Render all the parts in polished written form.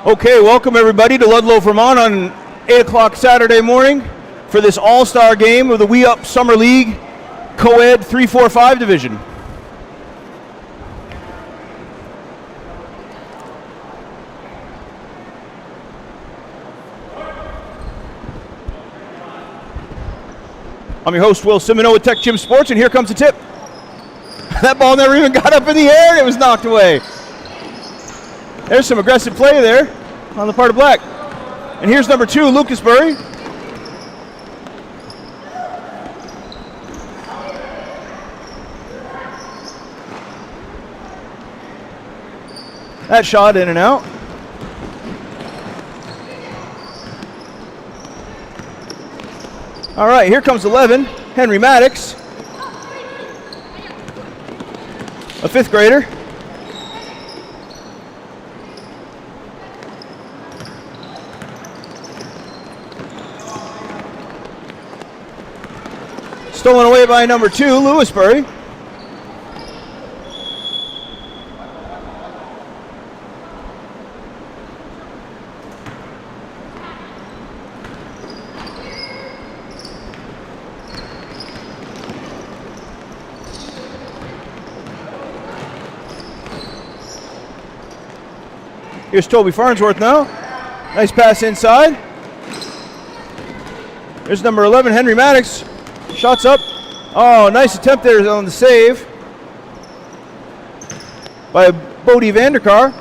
Okay, welcome everybody to Ludlow, Vermont on 8 o'clock Saturday morning for this all-star game of the We Up Summer League Coed 3-4-5 division. I'm your host, Will Simoneau with TecGym Sports, and here comes the tip. That ball never even got up in the air and it was knocked away. There's some aggressive play there on the part of Black. And here's number 2, Lucas Burry. That shot in and out. All right, here comes 11, Henry Maddox, a 5th grader. Stolen away by number 2, Lewisburry. Here's Toby Farnsworth now. Nice pass inside. There's number 11, Henry Maddox. Shots up. Oh, nice attempt there on the save by Bodie Vanderkar.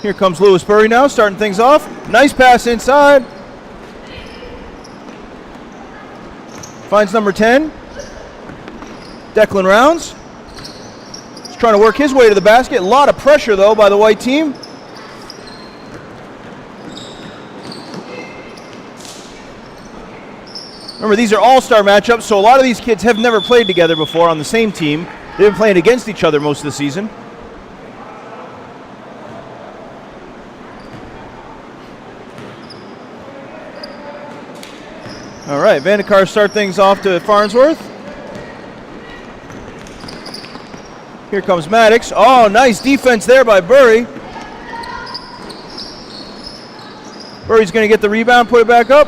Here comes Lewisburry now, starting things off. Nice pass inside. Finds number 10, Declan Rounds. He's trying to work his way to the basket. A lot of pressure, though, by the white team. Remember, these are all-star matchups, so a lot of these kids have never played together before on the same team. They've been playing against each other most of the season. All right, Vandekar start things off to Farnsworth. Here comes Maddox. Oh, nice defense there by Burry. Burry's going to get the rebound, put it back up.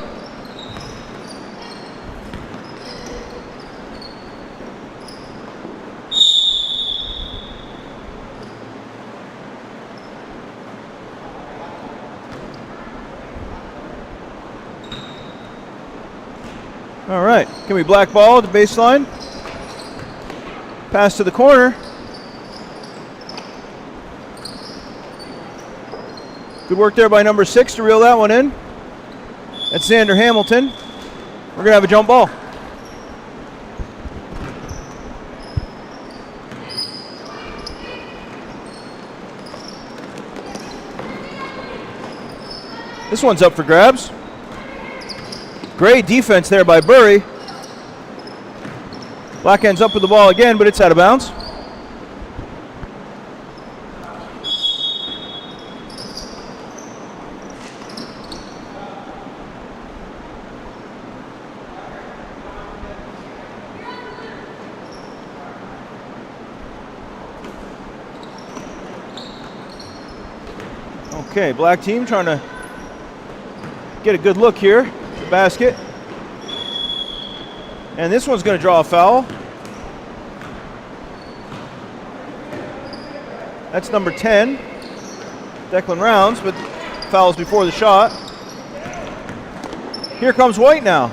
All right, can we black ball at the baseline? Pass to the corner. Good work there by number 6 to reel that one in. That's Xander Hamilton. We're gonna have a jump ball. This one's up for grabs. Great defense there by Burry. Black ends up with the ball again, but it's out of bounds. Okay, black team trying to get a good look here. The basket. And this one's going to draw a foul. That's number 10, Declan Rounds, but fouls before the shot. Here comes White now.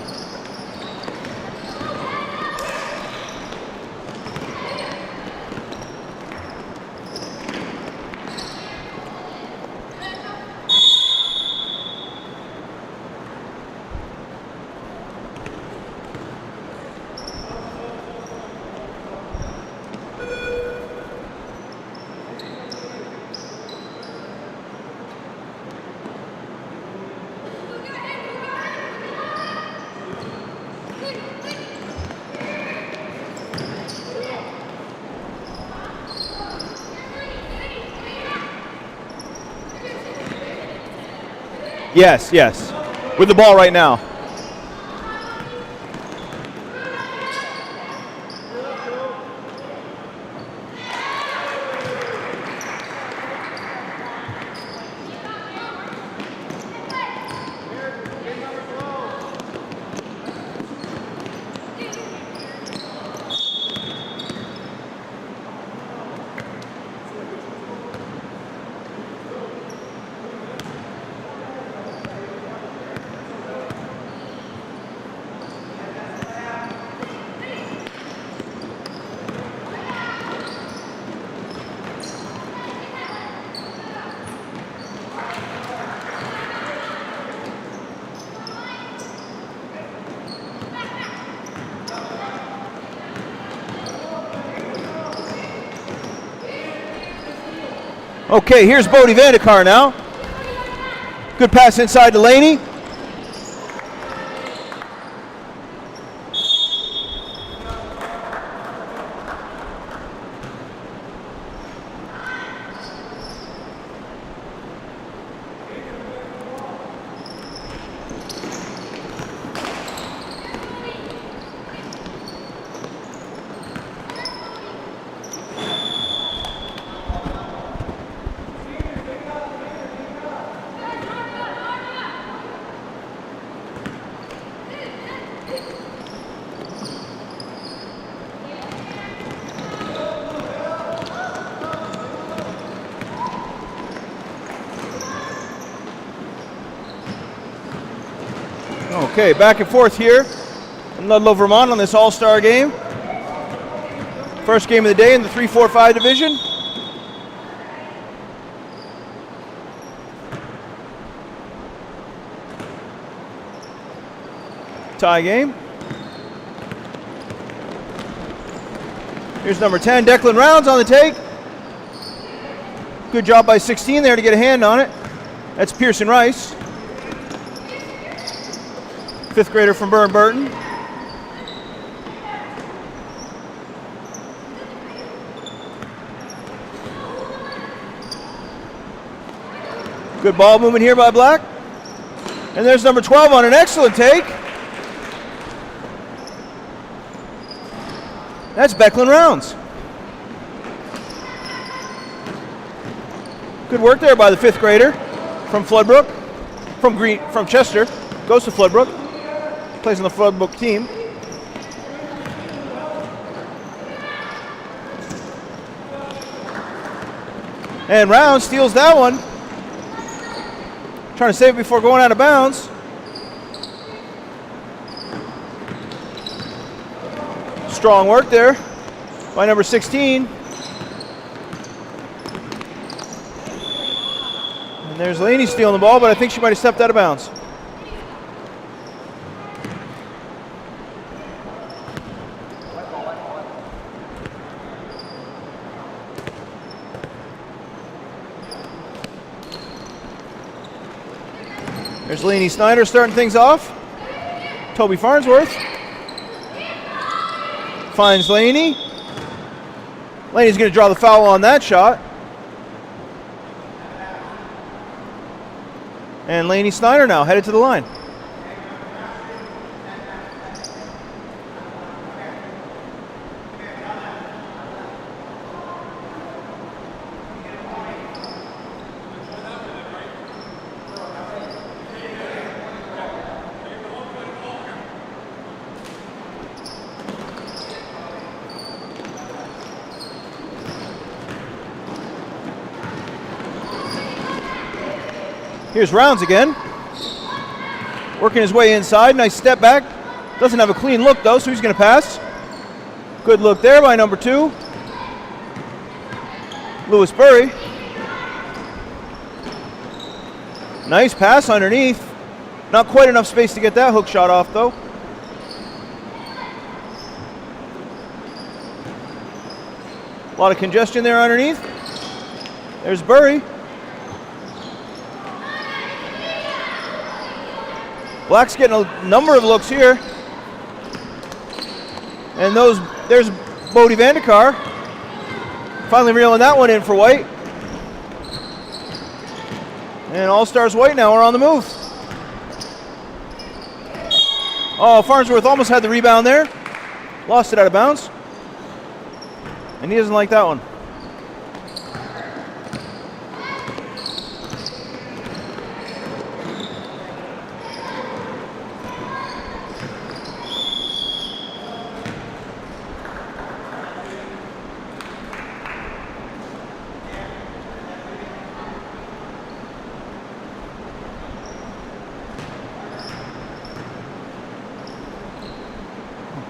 Yes, yes. With the ball right now. Okay, here's BLADYKA now. Good pass inside to Laney. Okay, back and forth here in Ludlow, Vermont on this all-star game. First game of the day in the 3-4-5 division. Tie game. Here's number 10, Declan Rounds on the take. Good job by 16 there to get a hand on it. That's Pearson Rice. Fifth grader from Burton. Good ball movement here by Black. And there's number 12 on an excellent take. That's Declan Rounds. Good work there by the fifth grader from Floodbrook, from Chester, goes to Floodbrook. Plays on the Floodbrook team. And Rounds steals that one. Trying to save it before going out of bounds. Strong work there by number 16. And there's Laney stealing the ball, but I think she might have stepped out of bounds. There's Laney Snyder starting things off. Toby Farnsworth finds Laney. Laney's going to draw the foul on that shot. And Laney Snyder now headed to the line. Here's Rounds again. Working his way inside. Nice step back. Doesn't have a clean look though, so he's going to pass. Good look there by number 2, Lewis Burry. Nice pass underneath. Not quite enough space to get that hook shot off though. A lot of congestion there underneath. There's Burry. Black's getting a number of looks here. And there's BLADYKA. Finally reeling that one in for White. And All-Stars White now are on the move. Oh, Farnsworth almost had the rebound there. Lost it out of bounds. And he doesn't like that one.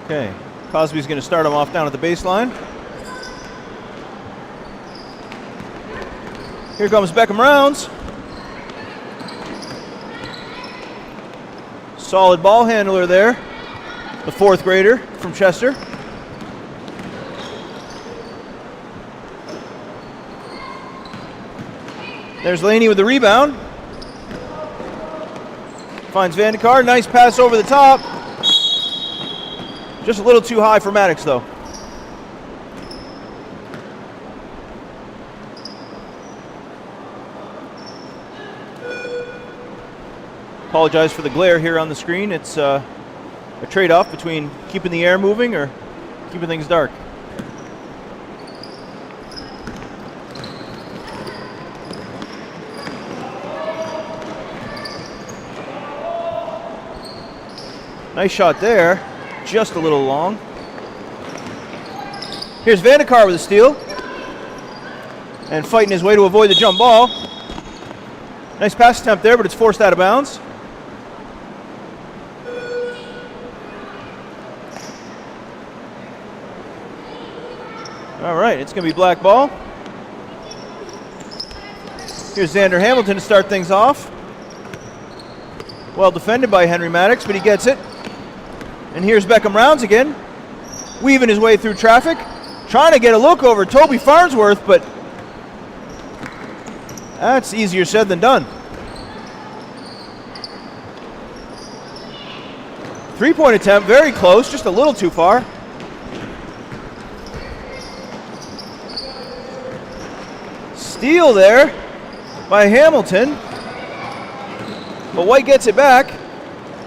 Okay, Cosby's going to start him off down at the baseline. Here comes Beckham Rounds. Solid ball handler there. The fourth grader from Chester. There's Laney with the rebound. Finds Vandekar. Nice pass over the top. Just a little too high for Maddox, though. Apologize for the glare here on the screen. It's a trade-off between keeping the air moving or keeping things dark. Nice shot there, just a little long. Here's Vandekar with a steal. And fighting his way to avoid the jump ball. Nice pass attempt there, but it's forced out of bounds. All right, it's going to be black ball. Here's Xander Hamilton to start things off. Well defended by Henry Maddox, but he gets it. And here's Beckham Rounds again, weaving his way through traffic, trying to get a look over Toby Farnsworth, but that's easier said than done. Three-point attempt, very close, just a little too far. Steal there by Hamilton, but White gets it back.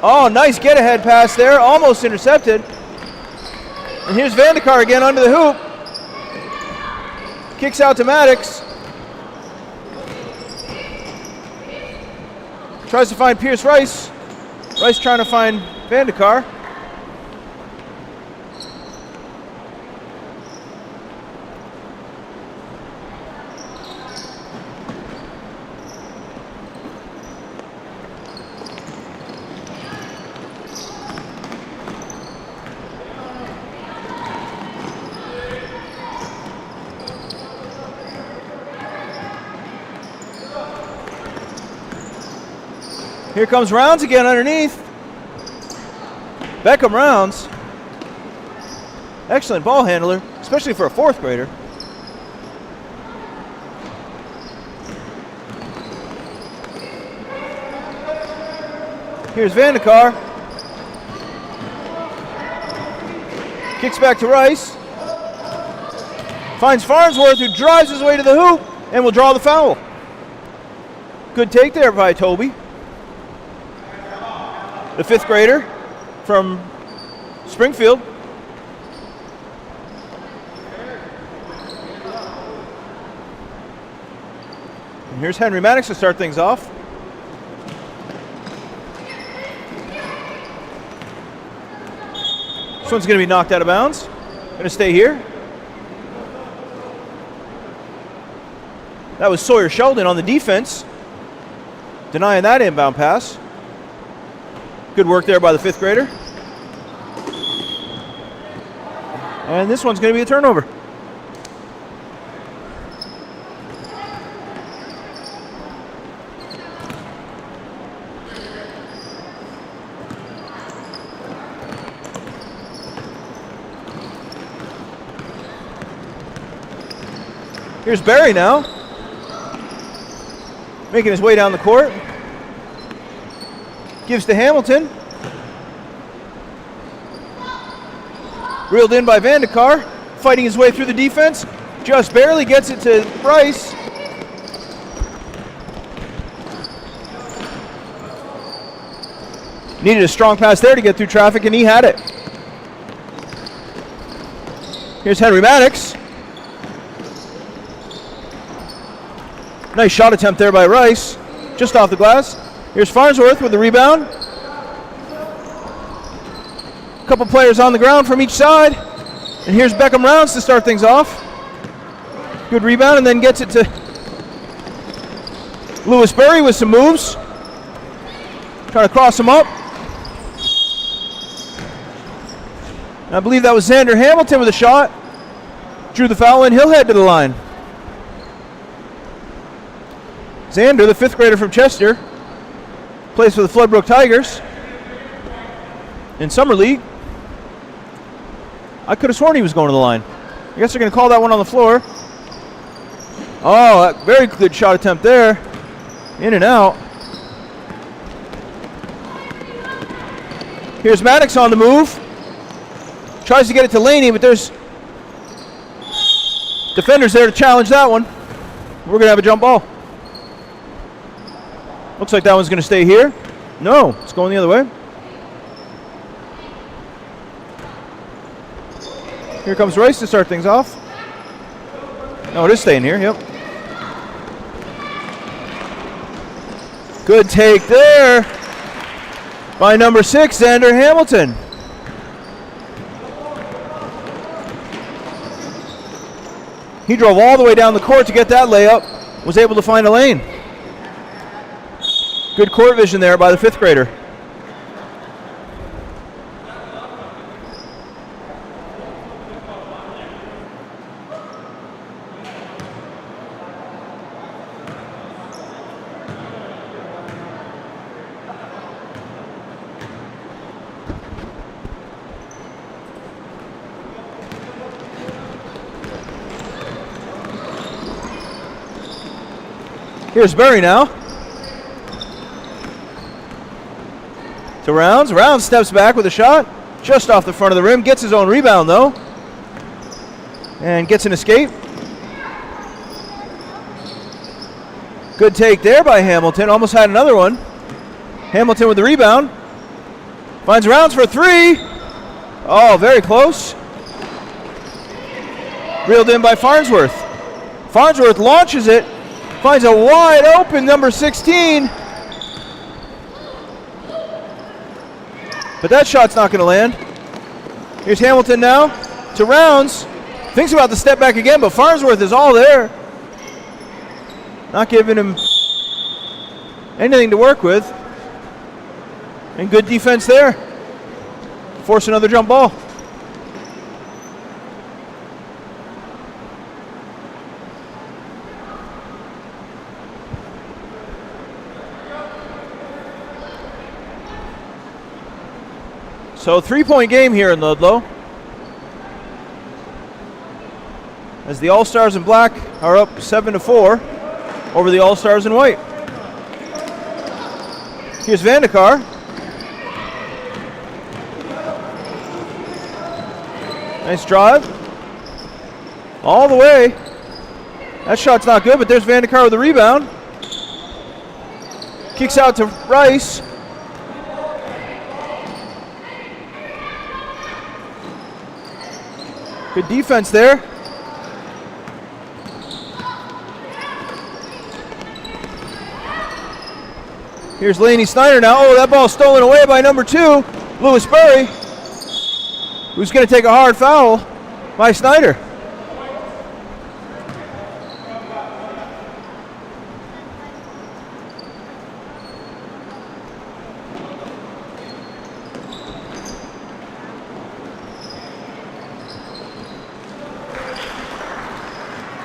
Oh, nice get-ahead pass there, almost intercepted. And here's Vandekar again under the hoop. Kicks out to Maddox. Tries to find Pierce Rice. Rice trying to find Vandekar. Here comes Rounds again underneath. Beckham Rounds. Excellent ball handler, especially for a fourth grader. Here's Vandekar. Kicks back to Rice. Finds Farnsworth, who drives his way to the hoop and will draw the foul. Good take there by Toby. The fifth grader from Springfield. And here's Henry Maddox to start things off. This one's going to be knocked out of bounds. Going to stay here. That was Sawyer Sheldon on the defense, denying that inbound pass. Good work there by the fifth grader. And this one's going to be a turnover. Here's Barry now, making his way down the court. Gives to Hamilton. Reeled in by Vandekar, fighting his way through the defense. Just barely gets it to Rice. Needed a strong pass there to get through traffic, and he had it. Here's Henry Maddox. Nice shot attempt there by Rice, just off the glass. Here's Farnsworth with the rebound. A couple players on the ground from each side. And here's Beckham Rounds to start things off. Good rebound, and then gets it to Lewis Berry with some moves. Trying to cross him up. And I believe that was Xander Hamilton with a shot. Drew the foul, and he'll head to the line. Xander, the fifth grader from Chester, plays for the Floodbrook Tigers in Summer League. I could have sworn he was going to the line. I guess they're going to call that one on the floor. Oh, very good shot attempt there. In and out. Here's Maddox on the move. Tries to get it to Laney, but there's defenders there to challenge that one. We're going to have a jump ball. Looks like that one's going to stay here. No, it's going the other way. Here comes Rice to start things off. No, it is staying here, yep. Good take there by number 6, Xander Hamilton. He drove all the way down the court to get that layup, was able to find a lane. Good court vision there by the 5th grader. Here's Berry now. To Rounds. Rounds steps back with a shot. Just off the front of the rim. Gets his own rebound though. And gets an escape. Good take there by Hamilton. Almost had another one. Hamilton with the rebound. Finds Rounds for 3. Oh, very close. Reeled in by Farnsworth. Farnsworth launches it. Finds a wide open number 16. But that shot's not going to land. Here's Hamilton now to Rounds. Thinks about the step back again, but Farnsworth is all there. Not giving him anything to work with. And good defense there. Force another jump ball. So 3-point game here in Ludlow. As the All-Stars in black are up 7-4 over the All-Stars in white. Here's Vandekar. Nice drive. All the way. That shot's not good, but there's Vandekar with the rebound. Kicks out to Rice. Good defense there. Here's Laney Snyder now. Oh, that ball stolen away by number 2, Lewis Berry, who's going to take a hard foul by Snyder.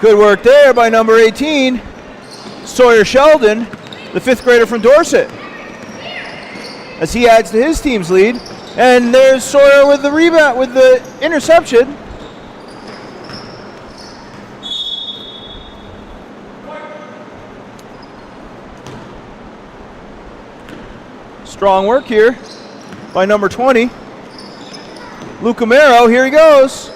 Good work there by number 18, Sawyer Sheldon, the 5th grader from Dorset, as he adds to his team's lead. And there's Sawyer with the rebound, with the interception. Strong work here by number 20, Luke Camaro. Here he goes.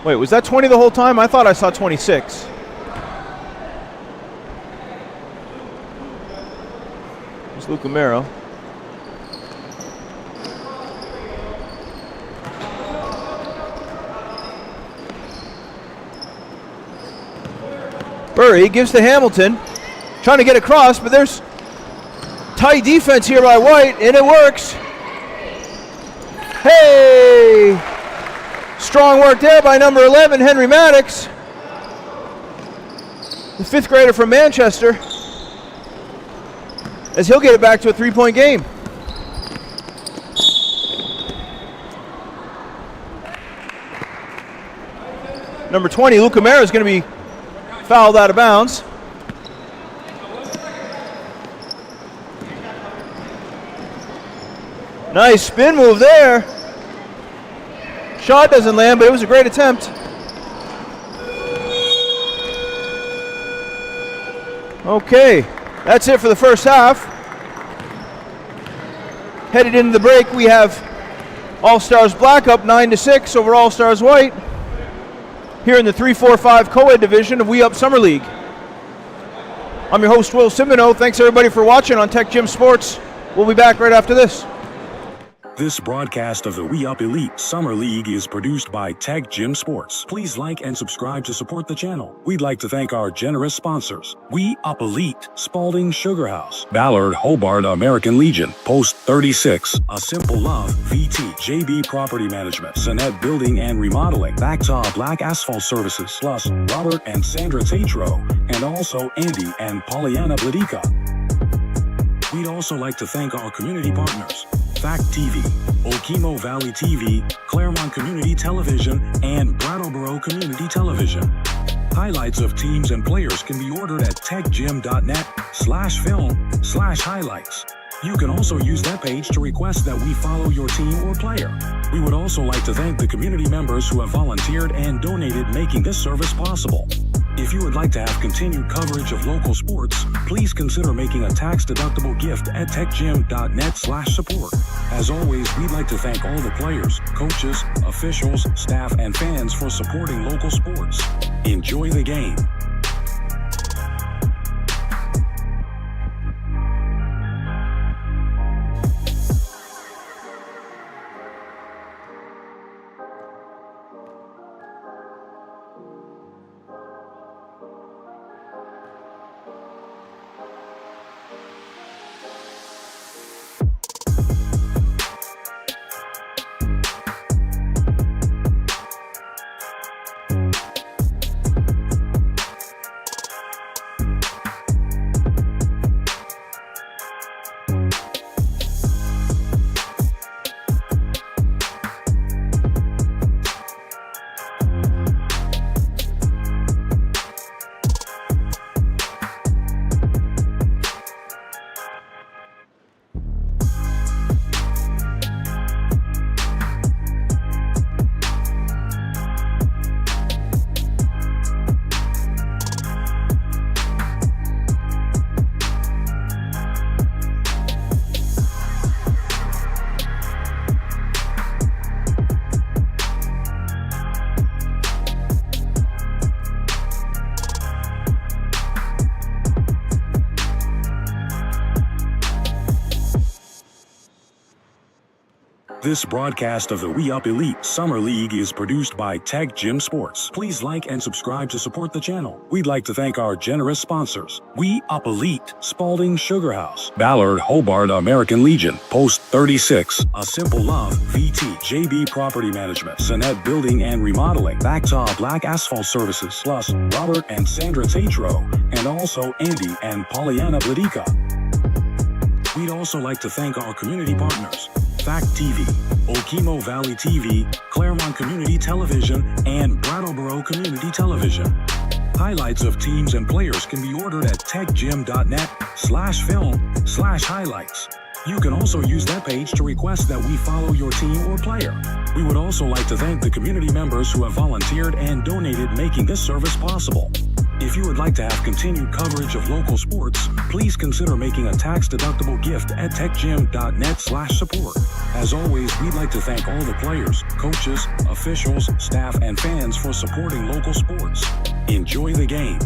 Wait, was that 20 the whole time? I thought I saw 26. It's Luke Camaro. Burry gives to Hamilton, trying to get across, but there's tight defense here by White, and it works. Hey! Strong work there by number 11, Henry Maddox, the 5th grader from Manchester, as he'll get it back to a 3-point game. Number 20, Luke Camaro, is going to be fouled out of bounds. Nice spin move there. Shot doesn't land, but it was a great attempt. Okay, that's it for the first half. Headed into the break, we have All-Stars Black up 9-6 over All-Stars White here in the 3-4-5 Co-Ed division of We Up Summer League. I'm your host, Will Simoneau. Thanks everybody for watching on TecGym Sports. We'll be back right after this. This broadcast of the We Up Elite Summer League is produced by TecGym Sports. Please like and subscribe to support the channel. We'd like to thank our generous sponsors: We Up Elite, Spalding Sugar House, Ballard Hobart American Legion, Post 36, A Simple Love, VT, JB Property Management, Sonnet Building and Remodeling, Backtop Black Asphalt Services, plus Robert and Sandra TATRO, and also Andy and Pollyanna BLADYKA. We'd also like to thank our community partners: Fact TV, Okemo Valley TV, Claremont Community Television, and Brattleboro Community Television. Highlights of teams and players can be ordered at techgym.net/film/highlights. You can also use that page to request that we follow your team or player. We would also like to thank the community members who have volunteered and donated, making this service possible. If you would like to have continued coverage of local sports, please consider making a tax-deductible gift at techgym.net/support. As always, we'd like to thank all the players, coaches, officials, staff, and fans for supporting local sports. Enjoy the game. This broadcast of the We Up Elite Summer League is produced by TecGym Sports. Please like and subscribe to support the channel. We'd like to thank our generous sponsors: We Up Elite, Spalding Sugar House, Ballard Hobart American Legion, Post 36, A Simple Love, VT, JB Property Management, Sonnet Building and Remodeling, Backtop Black Asphalt Services, plus Robert and Sandra TATRO, and also Andy and Pollyanna BLADYKA. We'd also like to thank our community partners: Fact TV, Okemo Valley TV, Claremont Community Television, and Brattleboro Community Television. Highlights of teams and players can be ordered at techgym.net/film/highlights. You can also use that page to request that we follow your team or player. We would also like to thank the community members who have volunteered and donated, making this service possible. If you would like to have continued coverage of local sports, please consider making a tax-deductible gift at techgym.net/support. As always, we'd like to thank all the players, coaches, officials, staff, and fans for supporting local sports. Enjoy the game.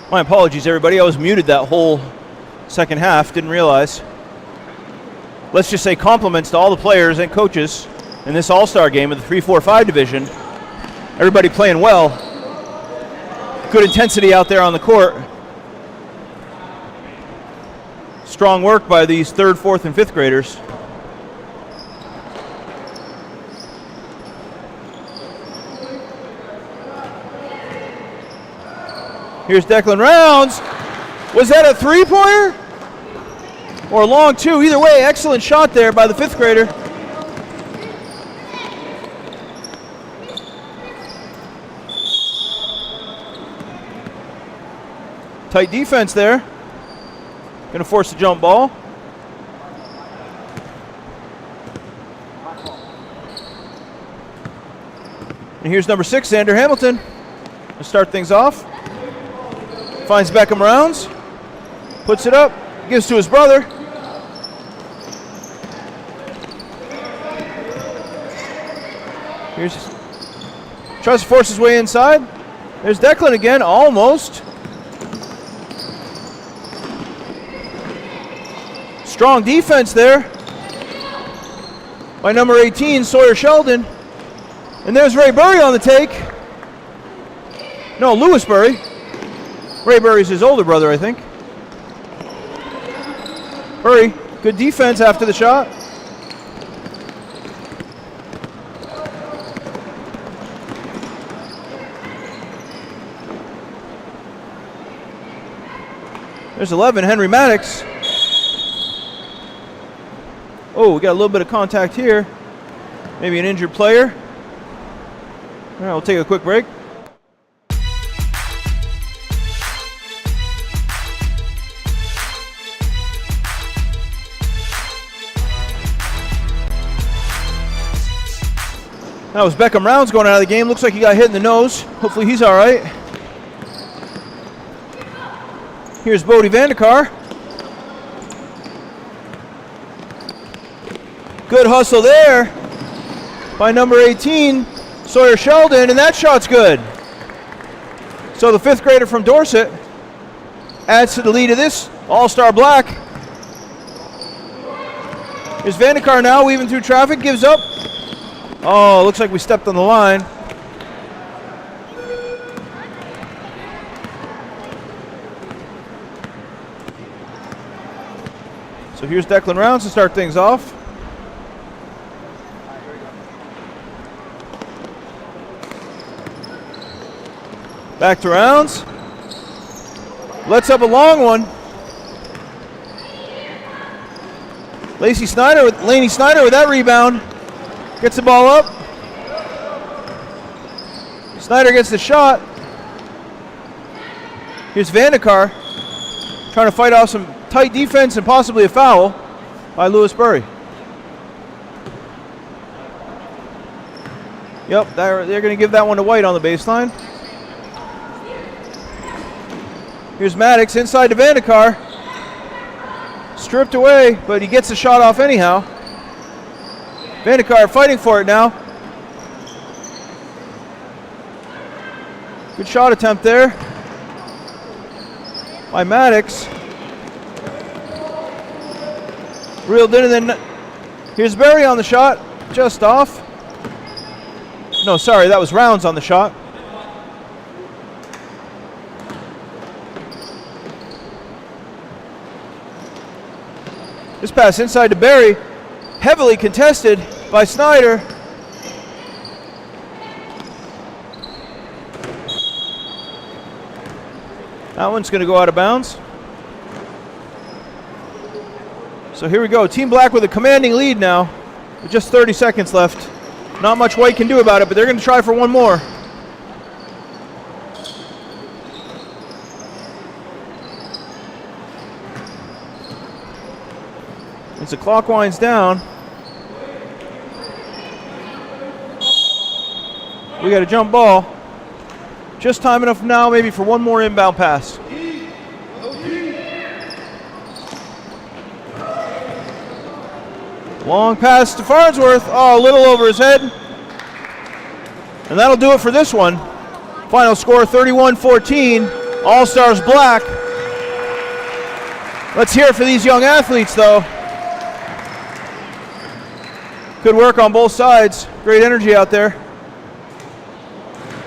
My apologies, everybody. I was muted that whole second half. Didn't realize. Let's just say compliments to all the players and coaches in this all-star game of the 3-4-5 division. Everybody playing well. Good intensity out there on the court. Strong work by these 3rd, 4th, and 5th graders. Here's Declan Rounds. Was that a three-pointer? Or a long two? Either way, excellent shot there by the 5th grader. Tight defense there. Going to force the jump ball. And here's number 6, Xander Hamilton. To start things off. Finds Beckham Rounds. Puts it up. Gives to his brother. Tries to force his way inside. There's Declan again, almost. Strong defense there by number 18, Sawyer Sheldon. And there's Ray Burry on the take. No, Lewis Burry. Ray Burry's his older brother, I think. Burry, good defense after the shot. There's 11, Henry Maddox. Oh, we got a little bit of contact here. Maybe an injured player. All right, we'll take a quick break. That was Beckham Rounds going out of the game. Looks like he got hit in the nose. Hopefully he's all right. Here's Bodie Vandekar. Good hustle there by number 18, Sawyer Sheldon, and that shot's good. So the 5th grader from Dorset adds to the lead of this All-Star Black. Here's Vandekar now weaving through traffic, gives up. Oh, looks like we stepped on the line. So here's Declan Rounds to start things off. Back to Rounds. Lets up a long one. Laney Snyder with that rebound. Gets the ball up. Snyder gets the shot. Here's Vandekar trying to fight off some tight defense and possibly a foul by Lewis Burry. Yep, they're going to give that one to White on the baseline. Here's Maddox inside to Vandekar. Stripped away, but he gets the shot off anyhow. Vandekar fighting for it now. Good shot attempt there by Maddox. Reeled in, and then here's Berry on the shot, just off. No, sorry, that was Rounds on the shot. This pass inside to Berry, heavily contested by Snyder. That one's going to go out of bounds. So here we go. Team Black with a commanding lead now, with just 30 seconds left. Not much White can do about it, but they're going to try for one more. As the clock winds down, we got a jump ball. Just time enough now maybe for one more inbound pass. Long pass to Farnsworth. Oh, a little over his head. And that'll do it for this one. Final score 31-14. All-Stars black. Let's hear it for these young athletes, though. Good work on both sides. Great energy out there.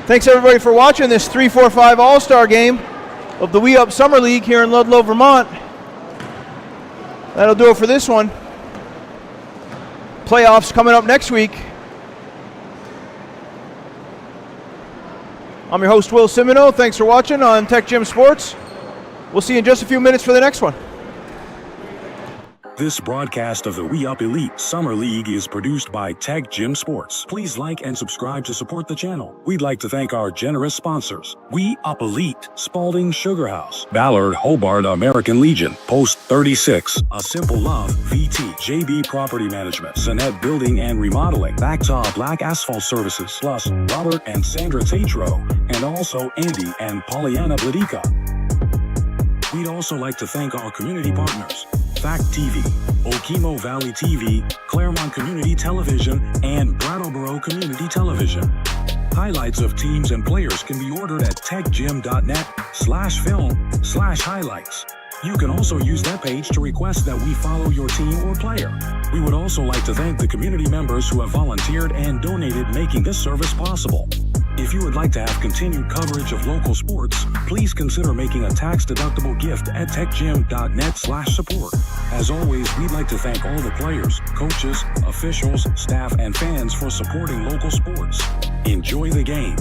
Thanks everybody for watching this 3-4-5 All-Star game of the We Up Summer League here in Ludlow, Vermont. That'll do it for this one. Playoffs coming up next week. I'm your host, Will Simoneau. Thanks for watching on TecGym Sports. We'll see you in just a few minutes for the next one. This broadcast of the We Up Elite Summer League is produced by TecGym Sports. Please like and subscribe to support the channel. We'd like to thank our generous sponsors: We Up Elite, Spalding Sugar House, Ballard Hobart American Legion, Post 36, A Simple Love, VT, JB Property Management, Sonnet Building and Remodeling, Backtop Black Asphalt Services, plus Robert and Sandra TATRO, and also Andy and Pollyanna BLADYKA. We'd also like to thank our community partners: Fact TV, Okemo Valley TV, Claremont Community Television, and Brattleboro Community Television. Highlights of teams and players can be ordered at techgym.net/film/highlights. You can also use that page to request that we follow your team or player. We would also like to thank the community members who have volunteered and donated, making this service possible. If you would like to have continued coverage of local sports, please consider making a tax-deductible gift at techgym.net/support. As always, we'd like to thank all the players, coaches, officials, staff, and fans for supporting local sports. Enjoy the game.